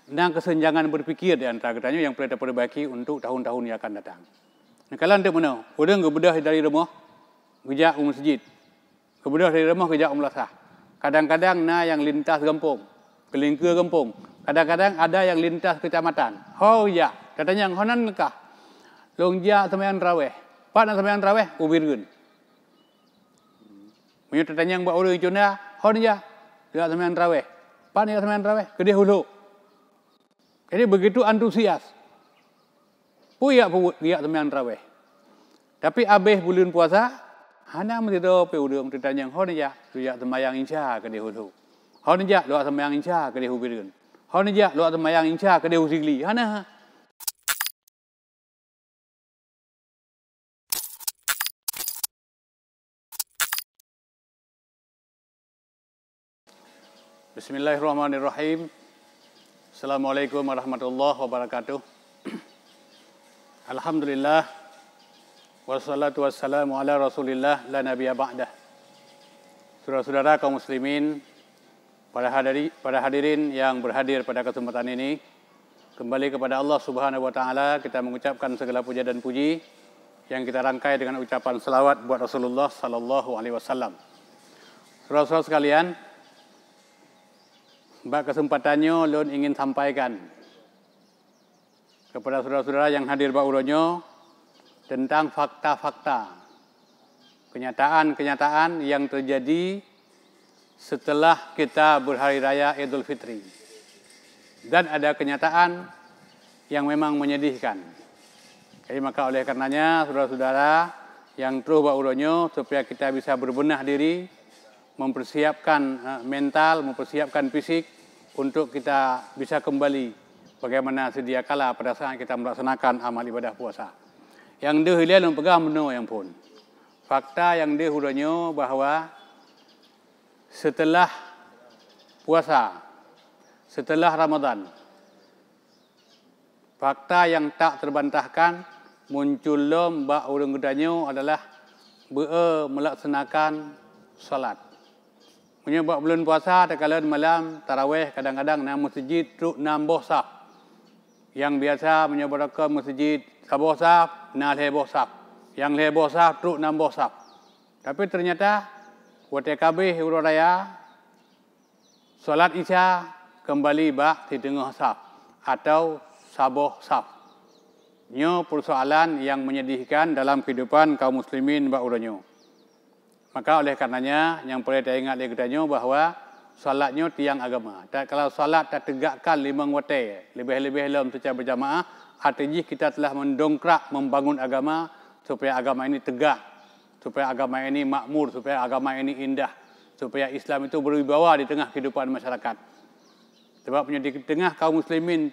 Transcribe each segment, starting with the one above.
dan kesenjangan berfikir di antara keduanya yang perlu diperbaiki untuk tahun-tahun yang akan datang. Kalau anda mana, orang kebedah dari rumah, kerja masjid, kebedah dari rumah kerja madrasah. Kadang-kadang yang lintas kampung, kelingkir kampung. Kadang-kadang ada yang lintas kecamatan. Ya, katanya yang honan kah? Longja sembahyang tarawih. Pak nak sembahyang tarawih, ubirgun. Punya tanya yang buat orang itu na, ya, dia sembahyang tarawih. Pak ni sembahyang tarawih, kedih hulu. Jadi begitu antusias. Puyak sembahyang tarawih. Tapi habis bulan puasa, hana mesti do pe udang ditanya yang dia sembahyang insya kedih hulu. Dia doa sembahyang insya kedih ubirgun. Dia doa sembahyang insya kedih usigli. Hana. Bismillahirrahmanirrahim. Assalamualaikum warahmatullahi wabarakatuh. Alhamdulillah. Wassalatu wassalamu ala rasulillah la nabiyya ba'dah. Saudara-saudara kaum muslimin, para hadirin yang berhadir pada kesempatan ini, kembali kepada Allah Subhanahu wa taala kita mengucapkan segala puja dan puji yang kita rangkai dengan ucapan selawat buat Rasulullah sallallahu alaihi wasallam. Saudara-saudara sekalian, kesempatannya Lun ingin sampaikan kepada saudara-saudara yang hadir bauronyo tentang fakta-fakta, kenyataan-kenyataan yang terjadi setelah kita berhari raya Idul Fitri. Dan ada kenyataan yang memang menyedihkan. Jadi maka oleh karenanya saudara-saudara yang terus bauronyo supaya kita bisa berbenah diri, mempersiapkan mental, mempersiapkan fisik untuk kita bisa kembali bagaimana sedia kala pada saat kita melaksanakan amal ibadah puasa. Yang dihilian pegang benar yang pun. Fakta yang dihudanya bahwa setelah puasa, setelah Ramadan, fakta yang tak terbantahkan muncul mbak orang gedanya adalah melaksanakan salat. Punya buat bulan puasa, tak kala malam tarawih kadang-kadang masjid truk nambah saf. Yang biasa menyebutkan masjid sabah saf, leboh saf. Yang leboh saf truk nambah saf. Tapi ternyata WTKB Huru Raya solat Isya kembali bak di tengah saf atau sabah saf. Ini persoalan yang menyedihkan dalam kehidupan kaum muslimin bak uranyo. Maka oleh karenanya yang perlu kita ingat legatnya bahwa salatnya tiang agama. Dan kalau salat tak tegakkan 5 waktu, lebih-lebih dalam secara berjamaah, artinya kita telah mendongkrak membangun agama supaya agama ini tegak, supaya agama ini makmur, supaya agama ini indah, supaya Islam itu berwibawa di tengah kehidupan masyarakat. Sebabnya di tengah kaum muslimin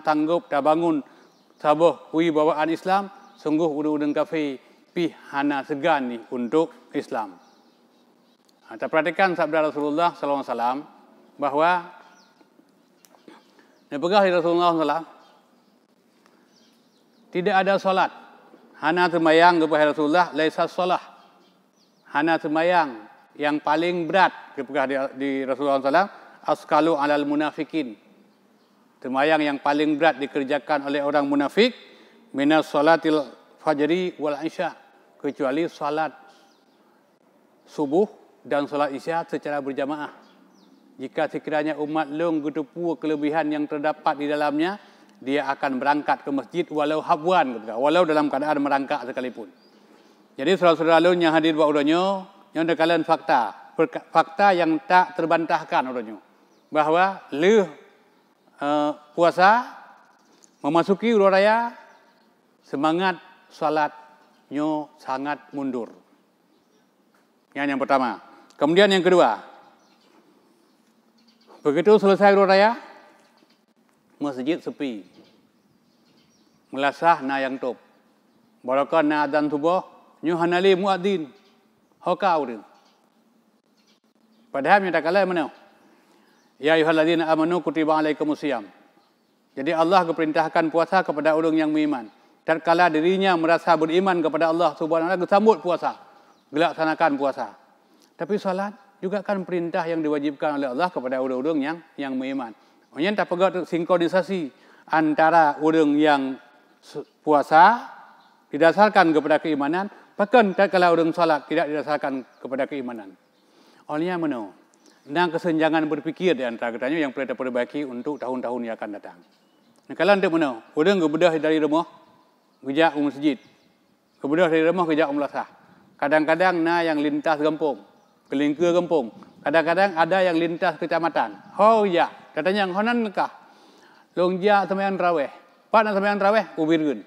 tanggup dan bangun sabuh wibawaan Islam, sungguh udang kafe hana segan ni untuk Islam. Kita perhatikan sabda Rasulullah sallallahu alaihi wasallam bahwa dipegah di Rasulullah sallallahu tidak ada solat. Hana sembahyang kepada Rasulullah laisa solah. Hana sembahyang yang paling berat dipegah di Rasulullah sallallahu askalu alal munafikin. Sembahyang yang paling berat dikerjakan oleh orang munafik minas salatil fajri wal isya, kecuali salat subuh dan salat isya secara berjamaah. Jika sekiranya umat long getepu kelebihan yang terdapat di dalamnya, dia akan berangkat ke masjid walau habwan, walau dalam keadaan merangkak sekalipun. Jadi saudara-saudara long yang hadir buat uranyo, yang dekalan fakta yang tak terbantahkan uranyo, bahwa puasa memasuki Huru Raya semangat salatnya sangat mundur. Yang pertama. Kemudian yang kedua. Begitu selesai Huru Raya, masjid sepi. Melasah na yang top. Barakah na adzan subuh, nyuhanali muadzin. Hokau dia. Padahal minta kala mana? Ya ayyuhalladzina amanu kutiba alaikumusiyam. Jadi Allah keperintahkan puasa kepada orang yang beriman. Tatkala dirinya merasa beriman kepada Allah Subhanahu wa taala, sambut puasa, laksanakan puasa. Tapi salat juga kan perintah yang diwajibkan oleh Allah kepada orang-orang yang beriman. Maksudnya tak pegang sinkronisasi antara orang yang puasa didasarkan kepada keimanan, bahkan kalau orang salat tidak didasarkan kepada keimanan. Olehnya mana? Dan kesenjangan berfikir di antara katanya yang perlu diperbaiki untuk tahun-tahun yang akan datang. Nah, kalau anda mana? Orang kebedah dari rumah, kerja masjid. Kebedah dari rumah kerja umrah. Kadang-kadang yang lintas kampung, kelingkir kampung. Kadang-kadang ada yang lintas kecamatan. Oh ya, katanya yang honan kah? Longja sembahyang tarawih. Pak nak sembahyang tarawih, ubirgun.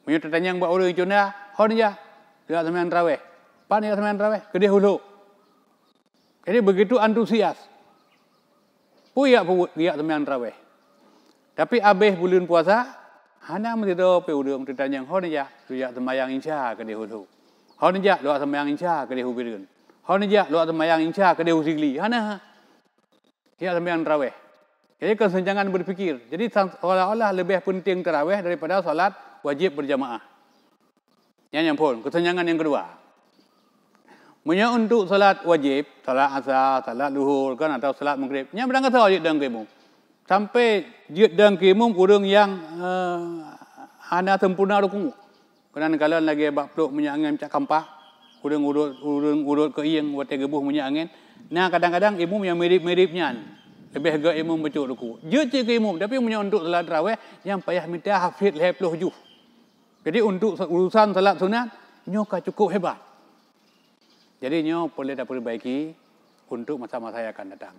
Menyuruh tanya yang buat orang itu na, hon ya, dia sembahyang tarawih. Pak ni sembahyang tarawih, kedih hulu. Jadi begitu antusias. Puyak sembahyang tarawih. Tapi habis bulan puasa, hana mesti do pe udang ditanya hon ya, dia sembahyang insya kedih hulu. Hon ya, doa sembahyang insya kedih ubirgun. Hon ya, doa sembahyang insya kedih usigli. Hana dia sembahyang tarawih. Jadi kesenjangan berfikir. Jadi seolah-olah lebih penting tarawih daripada salat wajib berjamaah. Yang pun kesenjangan yang kedua. Maksudnya untuk salat wajib, salat asar, salat luhur kan atau salat maghrib, nya berangkat wajib dan kemum. Sampai jid dan kemum orang yang hana sempurna ruku. Kerana kalau lagi bab peluk minyak angin cak kampak, orang urut ke iyang buat gebuh minyak angin. Nah kadang-kadang imam yang mirip-miripnya lebih agak imam betul ruku. Jid ke imam, tapi punya untuk salat tarawih yang payah minta hafid 70 juz. Jadi untuk urusan salat sunat, nyoka cukup hebat. Jadi nyo boleh diperbaiki untuk masa-masa yang akan datang.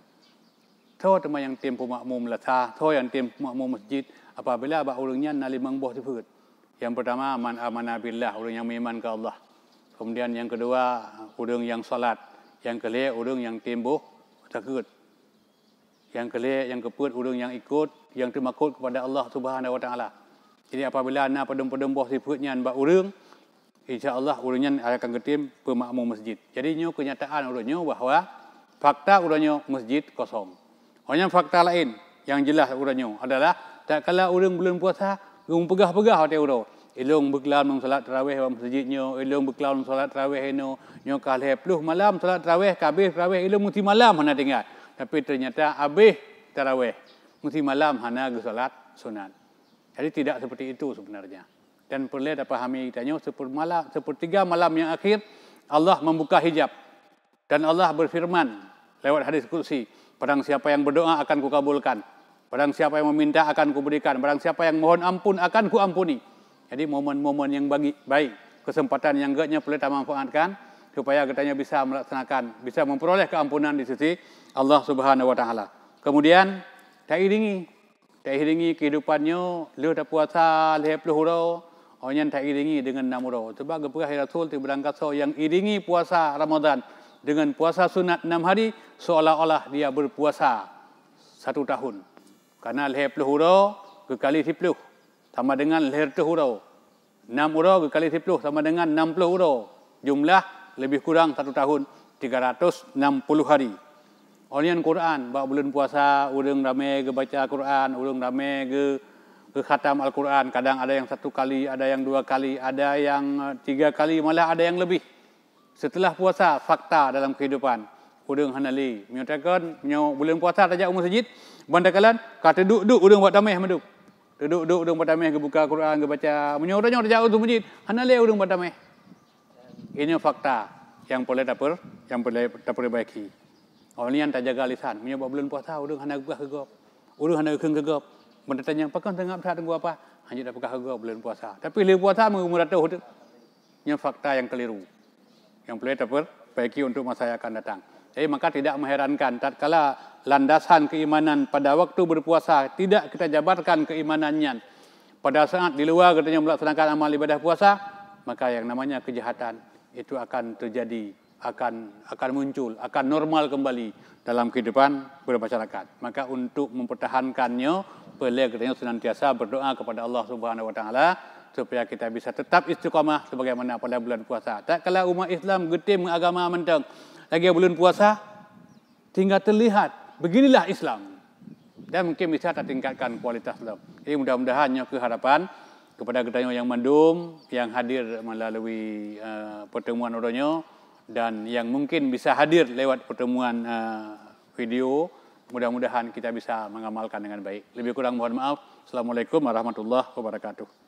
Tho teman yang tempo makmum latah, tho yang tempo makmum masjid, apabila ba orangnya na limang buah sifat. Yang pertama man amana billah, orang yang beriman ke Allah. Kemudian yang kedua orang yang salat, yang kelima orang yang tempo takut. Yang kelima yang keempat orang yang ikut, yang termakut kepada Allah Subhanahu wa taala. Jadi apabila na padum-padum buah sifatnya ba orang, insya-Allah urangnya akan ketim pemakmum masjid. Jadi nyo kenyataan urangnya bahawa fakta urangnya masjid kosong. Hanya fakta lain yang jelas urangnya adalah tak kala urang bulan puasa gung pegah-pegah hati urang. Elong berkelam salat tarawih dalam masjidnya, elong berkelam salat tarawih nyo kalih peluh malam salat tarawih kabeh tarawih elong mesti malam hana tinggal. Tapi ternyata habis tarawih mesti malam hana ge salat sunat. Jadi tidak seperti itu sebenarnya. Dan perlu dipahami tanya sepertiga malam yang akhir Allah membuka hijab dan Allah berfirman lewat hadis qudsi, barang siapa yang berdoa akan kukabulkan, barang siapa yang meminta akan kuberikan, barang siapa yang mohon ampun akan kuampuni. Jadi momen-momen yang baik, kesempatan yang gaknya perlu kita manfaatkan supaya katanya bisa melaksanakan, bisa memperoleh keampunan di sisi Allah Subhanahu wa taala. Kemudian tak iringi kehidupannya lu dah puasa 50 hurau. Orang tak iringi dengan 6 hurau. Sebab kepercayaan Rasul berangkat yang iringi puasa Ramadan dengan puasa sunat 6 hari seolah-olah dia berpuasa 1 tahun. Karena 50 hurau kekali 10 sama dengan 100 hurau. 6 hurau kekali 10 sama dengan 60 hurau. Jumlah lebih kurang 1 tahun 360 hari. Orang Quran, bab bulan puasa, orang ramai ke baca Quran, orang ramai ke khatam Al-Quran. Kadang ada yang 1 kali, ada yang 2 kali, ada yang 3 kali, malah ada yang lebih. Setelah puasa, fakta dalam kehidupan. Orang hanali menyatakan bulan puasa tajak masjid, bandakalan kata duduk orang buat tamih madu. Duduk orang buat tamih ke buka Quran ke baca. Menyuruhnya tajak untuk masjid, hanali orang buat tamih. Ini fakta yang boleh diperbaiki. Orang yang tak jaga lisan, menyebab bulan puasa orang hana gugah gegap. Orang hana keung gegap. Benda tanya, pakai tengah pesat tunggu apa? Hanya dah pakai harga bulan puasa. Tapi bulan puasa mengumuratuh itu. Ini fakta yang keliru. Yang perlu diperbaiki untuk masa yang akan datang. Jadi maka tidak mengherankan. Tatkala landasan keimanan pada waktu berpuasa tidak kita jabarkan keimanannya. Pada saat di luar katanya melaksanakan amal ibadah puasa, maka yang namanya kejahatan itu akan terjadi, akan muncul, akan normal kembali dalam kehidupan bermasyarakat. Maka untuk mempertahankannya, perlu kita senantiasa berdoa kepada Allah Subhanahu wa taala supaya kita bisa tetap istiqamah sebagaimana pada bulan puasa. Tak kala umat Islam getim agama mentang lagi bulan puasa tinggal terlihat beginilah Islam. Dan mungkin bisa tingkatkan kualitas Islam. Jadi mudah-mudahannya keharapan kepada kita yang mandum, yang hadir melalui pertemuan orangnya dan yang mungkin bisa hadir lewat pertemuan video mudah-mudahan kita bisa mengamalkan dengan baik. Lebih kurang mohon maaf. Assalamualaikum warahmatullahi wabarakatuh.